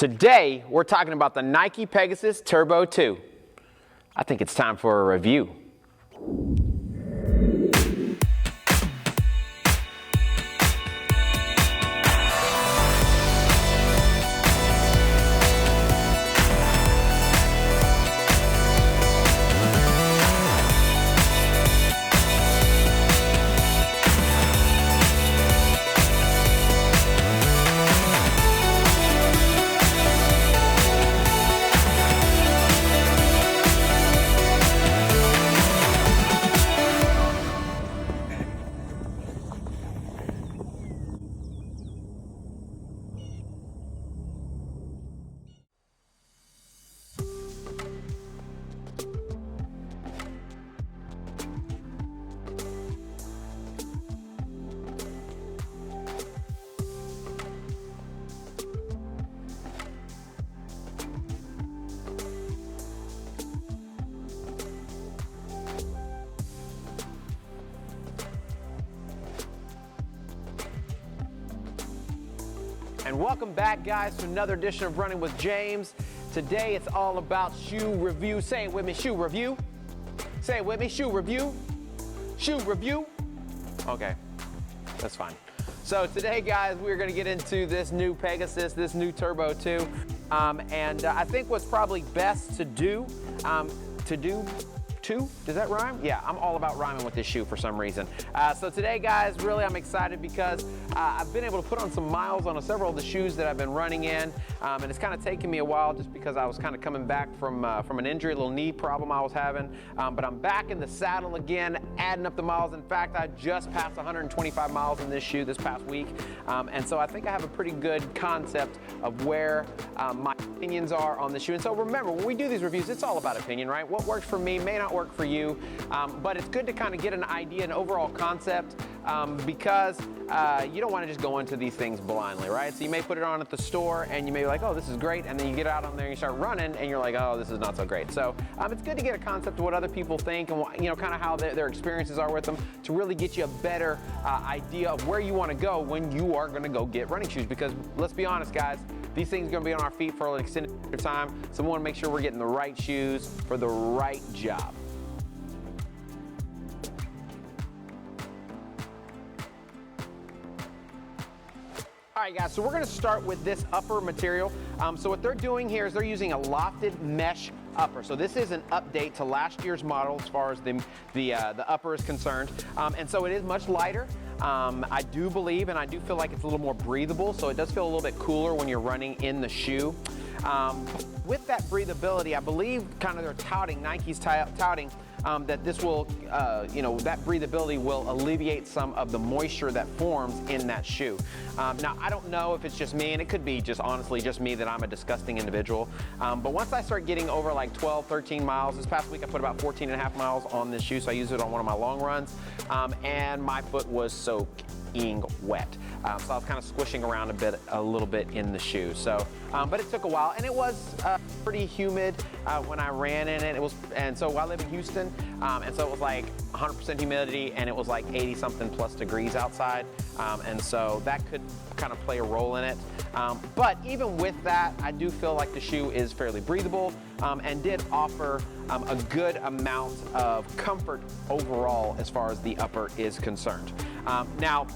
Today, we're talking about the Nike Pegasus Turbo 2. I think it's time for a review. And welcome back, guys, to another edition of Running with James. Today it's all about shoe review. Say it with me, shoe review. Say it with me, shoe review. Shoe review. Okay, that's fine. So today, guys, we're gonna get into this new Pegasus, this new Turbo 2. I think what's probably best to do, does that rhyme? Yeah, I'm all about rhyming with this shoe for some reason. So today, guys, really I'm excited because I've been able to put on some miles on several of the shoes that I've been running in. And it's kind of taken me a while just because I was kind of coming back from an injury, a little knee problem I was having. But I'm back in the saddle again, adding up the miles. In fact, I just passed 125 miles in this shoe this past week. And so I think I have a pretty good concept of where my opinions are on the shoe. And so remember, when we do these reviews, it's all about opinion, right? What works for me may not work for you, but it's good to kind of get an idea, an overall concept, because you don't want to just go into these things blindly, right? So you may put it on at the store and you may be like, oh, this is great, and then you get out on there and you start running and you're like, oh, this is not so great. So it's good to get a concept of what other people think and kind of how their experiences are with them to really get you a better idea of where you want to go when you are going to go get running shoes. Because let's be honest, guys, these things are going to be on our feet for an extended period of time, so we want to make sure we're getting the right shoes for the right job. All right, guys, so we're going to start with this upper material. So what they're doing here is they're using a lofted mesh upper. So this is an update to last year's model as far as the upper is concerned. And so it is much lighter. I do believe, and I do feel like it's a little more breathable, so it does feel a little bit cooler when you're running in the shoe. With that breathability, I believe kind of they're touting, Nike's touting, that this will, that breathability will alleviate some of the moisture that forms in that shoe. Now, I don't know if it's just me, and it could be just honestly just me that I'm a disgusting individual. But once I start getting over like 12, 13 miles, this past week I put about 14 and a half miles on this shoe, so I used it on one of my long runs, and my foot was soaking wet. So I was kind of squishing around a little bit in the shoe. So, but it took a while, and it was pretty humid when I ran in it. And so I live in Houston, and so it was like 100% humidity, and it was like 80 something plus degrees outside. And so that could kind of play a role in it. But even with that, I do feel like the shoe is fairly breathable, and did offer a good amount of comfort overall as far as the upper is concerned. Now,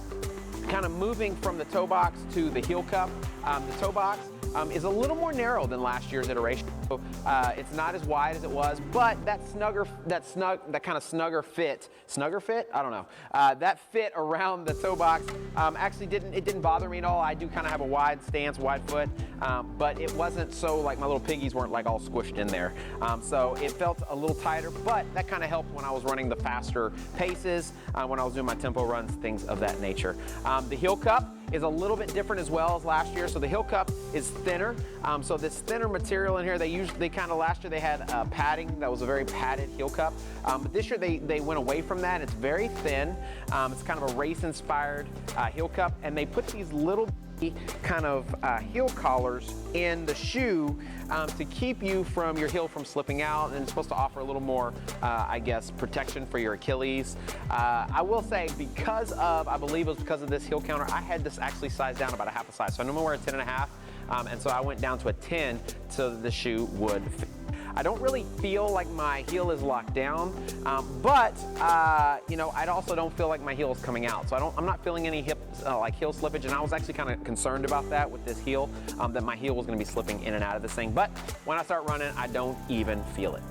kind of moving from the toe box to the heel cup, the toe box is a little more narrow than last year's iteration. So, it's not as wide as it was, but that kind of snugger fit, I don't know. That fit around the toe box actually didn't bother me at all. I do kind of have a wide stance, wide foot, but it wasn't so like my little piggies weren't like all squished in there. So it felt a little tighter, but that kind of helped when I was running the faster paces, when I was doing my tempo runs, things of that nature. The heel cup is a little bit different as well as last year. So the heel cup is thinner. So this thinner material in here, last year they had padding that was a very padded heel cup. But this year they went away from that. It's very thin. It's kind of a race inspired heel cup, and they put these little kind of heel collars in the shoe to keep your heel from slipping out, and it's supposed to offer a little more, I guess, protection for your Achilles. I will say, I believe it was because of this heel counter, I had this actually sized down about a half a size. So I normally wear a 10.5. and so I went down to a 10 so that the shoe would fit. I don't really feel like my heel is locked down, but you know, I also don't feel like my heel is coming out. So I'm not feeling any like heel slippage, and I was actually kind of concerned about that with this heel, that my heel was going to be slipping in and out of this thing. But when I start running, I don't even feel it.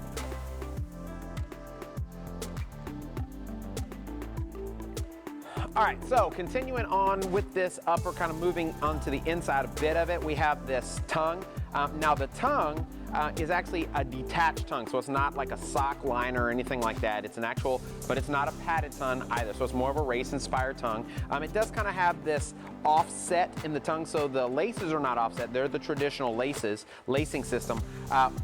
All right, so continuing on with this upper, kind of moving onto the inside a bit of it, we have this tongue. Now the tongue is actually a detached tongue, so it's not like a sock liner or anything like that. It's an actual, but it's not a padded tongue either, so it's more of a race-inspired tongue. It does kind of have this offset in the tongue, so the laces are not offset. They're the traditional lacing system,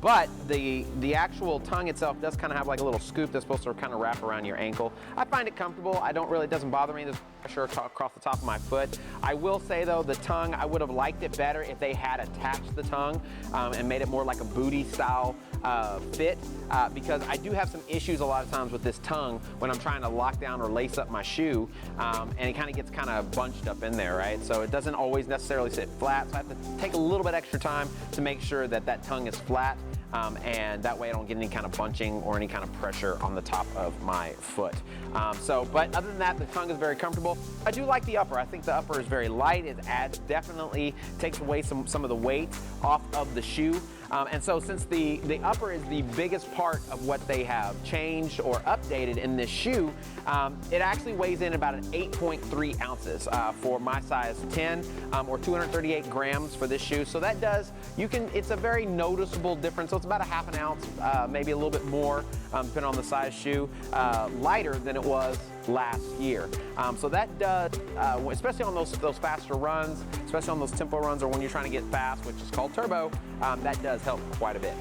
but the actual tongue itself does kind of have like a little scoop that's supposed to kind of wrap around your ankle. I find it comfortable. It doesn't bother me. There's pressure across the top of my foot. I will say though, the tongue, I would have liked it better if they had attached the tongue and made it more like a booty style fit, because I do have some issues a lot of times with this tongue when I'm trying to lock down or lace up my shoe, and it kind of gets kind of bunched up in there, right? So it doesn't always necessarily sit flat, so I have to take a little bit extra time to make sure that that tongue is flat, and that way I don't get any kind of bunching or any kind of pressure on the top of my foot. But other than that, the tongue is very comfortable. I do like the upper. I think the upper is very light. It definitely takes away some of the weight off of the shoe. And so since the upper is the biggest part of what they have changed or updated in this shoe, it actually weighs in about an 8.3 ounces for my size 10, or 238 grams for this shoe. So that does, it's a very noticeable difference. So it's about a half an ounce, maybe a little bit more, depending on the size shoe, lighter than it was last year. So that does, especially on those faster runs, especially on those tempo runs or when you're trying to get fast, which is called turbo, that does help quite a bit.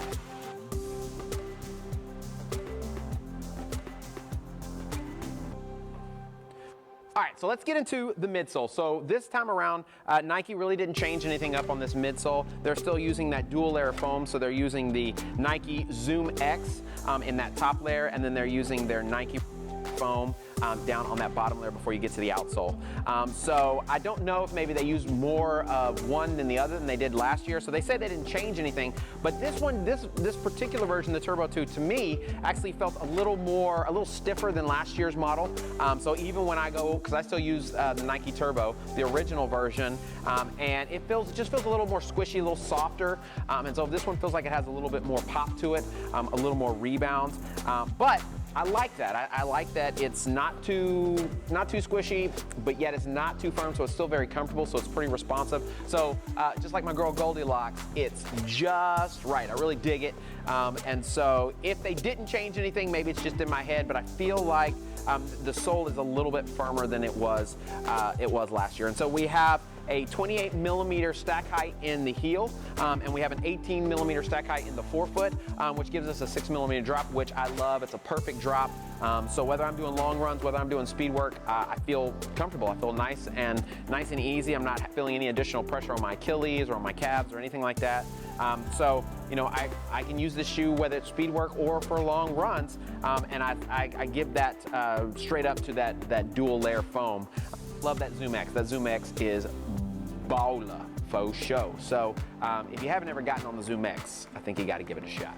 All right, so let's get into the midsole. So this time around, Nike really didn't change anything up on this midsole. They're still using that dual layer foam, so they're using the Nike Zoom X in that top layer, and then they're using their Nike foam down on that bottom layer before you get to the outsole. So I don't know if maybe they used more of one than the other than they did last year. So they say they didn't change anything, but this one, this particular version, the Turbo 2, to me actually felt a little stiffer than last year's model. So even when I go, because I still use the Nike Turbo, the original version, and it just feels a little more squishy, a little softer. And so this one feels like it has a little bit more pop to it, a little more rebound. But I like that. I like that it's not too squishy, but yet it's not too firm, so it's still very comfortable, so it's pretty responsive. So just like my girl Goldilocks, it's just right. I really dig it. And so if they didn't change anything, maybe it's just in my head, but I feel like the sole is a little bit firmer than it was last year. And so we have a 28 millimeter stack height in the heel, and we have an 18 millimeter stack height in the forefoot, which gives us a 6 millimeter drop, which I love. It's a perfect drop. So whether I'm doing long runs, whether I'm doing speed work, I feel comfortable. I feel nice and easy. I'm not feeling any additional pressure on my Achilles or on my calves or anything like that. So, you know, I can use this shoe whether it's speed work or for long runs, and I give that straight up to that dual layer foam. Love that Zoom X. That Zoom X is baller faux show. So if you haven't ever gotten on the Zoom X, I think you got to give it a shot.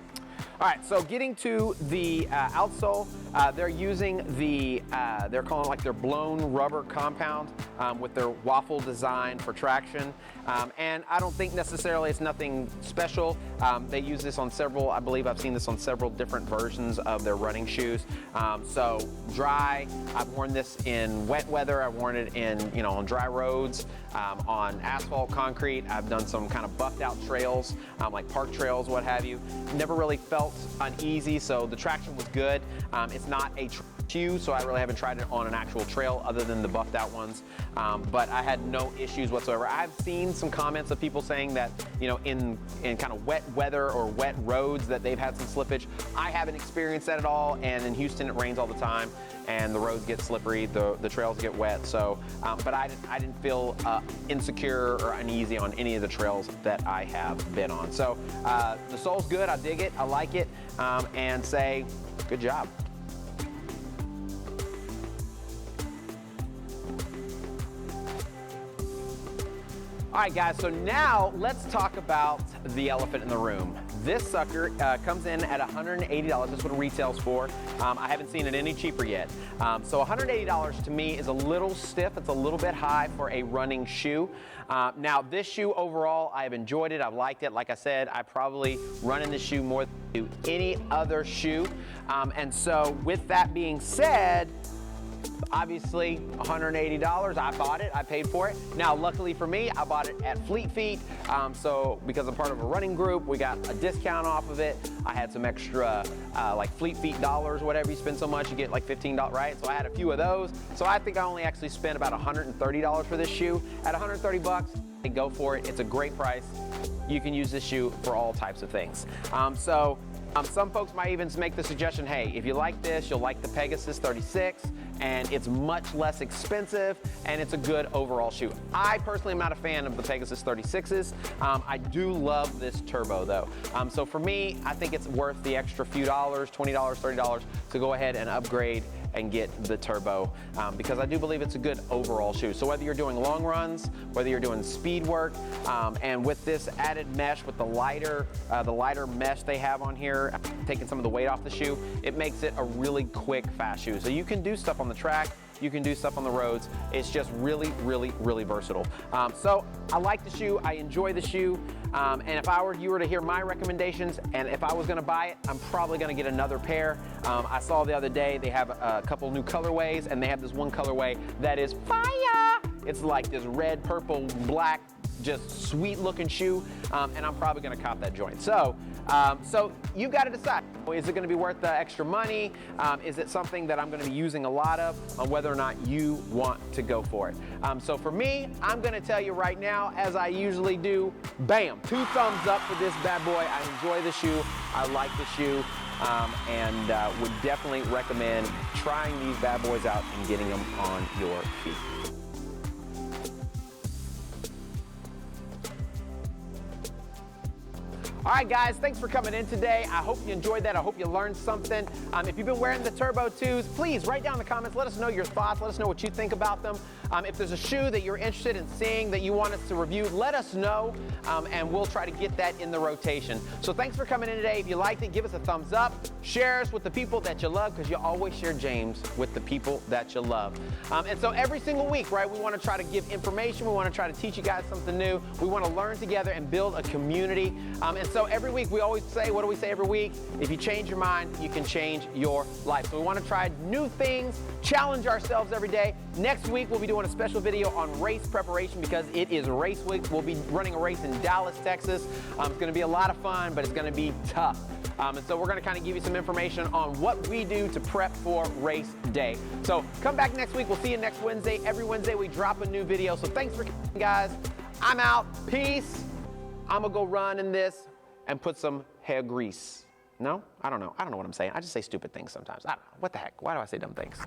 All right, so getting to the outsole, they're using they're calling it like their blown rubber compound with their waffle design for traction. And I don't think necessarily it's nothing special. They use this on I believe I've seen this on several different versions of their running shoes. So dry, I've worn this in wet weather. I've worn it on dry roads, on asphalt, concrete. I've done some kind of buffed out trails, like park trails, what have you. Never really felt uneasy, so the traction was good. It's not a shoe, so I really haven't tried it on an actual trail other than the buffed out ones, but I had no issues whatsoever. I've seen some comments of people saying that, in kind of wet weather or wet roads that they've had some slippage. I haven't experienced that at all, and in Houston it rains all the time and the roads get slippery, the trails get wet, so but I didn't feel insecure or uneasy on any of the trails that I have been on. So the sole's good, I dig it, I like it, and say good job. All right, guys, so now let's talk about the elephant in the room. This sucker comes in at $180. That's what it retails for. I haven't seen it any cheaper yet. So $180 to me is a little stiff. It's a little bit high for a running shoe. Now, this shoe overall, I've enjoyed it. I've liked it. Like I said, I probably run in this shoe more than I do any other shoe. And so with that being said, obviously, $180, I bought it, I paid for it. Now, luckily for me, I bought it at Fleet Feet. So because I'm part of a running group, we got a discount off of it. I had some extra, like Fleet Feet dollars, whatever you spend so much, you get like $15, right? So I had a few of those. So I think I only actually spent about $130 for this shoe. At 130 bucks, go for it. It's a great price. You can use this shoe for all types of things. Some folks might even make the suggestion, hey, if you like this, you'll like the Pegasus 36, and it's much less expensive, and it's a good overall shoe. I personally am not a fan of the Pegasus 36s. I do love this Turbo, though. So for me, I think it's worth the extra few dollars, $20, $30, to go ahead and upgrade and get the Turbo, because I do believe it's a good overall shoe. So whether you're doing long runs, whether you're doing speed work, and with this added mesh, with the lighter mesh they have on here, taking some of the weight off the shoe, it makes it a really quick, fast shoe. So you can do stuff on the track, you can do stuff on the roads. It's just really, really, really versatile. So I like the shoe, I enjoy the shoe, and if you were to hear my recommendations, and if I was gonna buy it, I'm probably gonna get another pair. I saw the other day they have a couple new colorways, and they have this one colorway that is fire. It's like this red, purple, black, just sweet looking shoe, and I'm probably gonna cop that joint. So you gotta decide, is it gonna be worth the extra money? Is it something that I'm gonna be using a lot of, on whether or not you want to go for it? So for me, I'm gonna tell you right now, as I usually do, bam, 2 thumbs up for this bad boy. I enjoy the shoe, I like the shoe, and would definitely recommend trying these bad boys out and getting them on your feet. All right, guys, thanks for coming in today. I hope you enjoyed that. I hope you learned something. If you've been wearing the Turbo 2s, please write down in the comments. Let us know your thoughts. Let us know what you think about them. If there's a shoe that you're interested in seeing that you want us to review, let us know, and we'll try to get that in the rotation. So thanks for coming in today. If you liked it, give us a thumbs up. Share us with the people that you love, because you always share James with the people that you love. And so every single week, right, we want to try to give information. We want to try to teach you guys something new. We want to learn together and build a community. And so every week we always say, what do we say every week? If you change your mind, you can change your life. So we want to try new things, challenge ourselves every day. Next week, we'll be doing a special video on race preparation, because it is race week. We'll be running a race in Dallas, Texas. It's going to be a lot of fun, but it's going to be tough. And so we're going to kind of give you some information on what we do to prep for race day. So come back next week. We'll see you next Wednesday. Every Wednesday, we drop a new video. So thanks for coming, guys. I'm out. Peace. I'm going to go run in this and put some hair grease. No? I don't know. I don't know what I'm saying. I just say stupid things sometimes. I don't know. What the heck? Why do I say dumb things?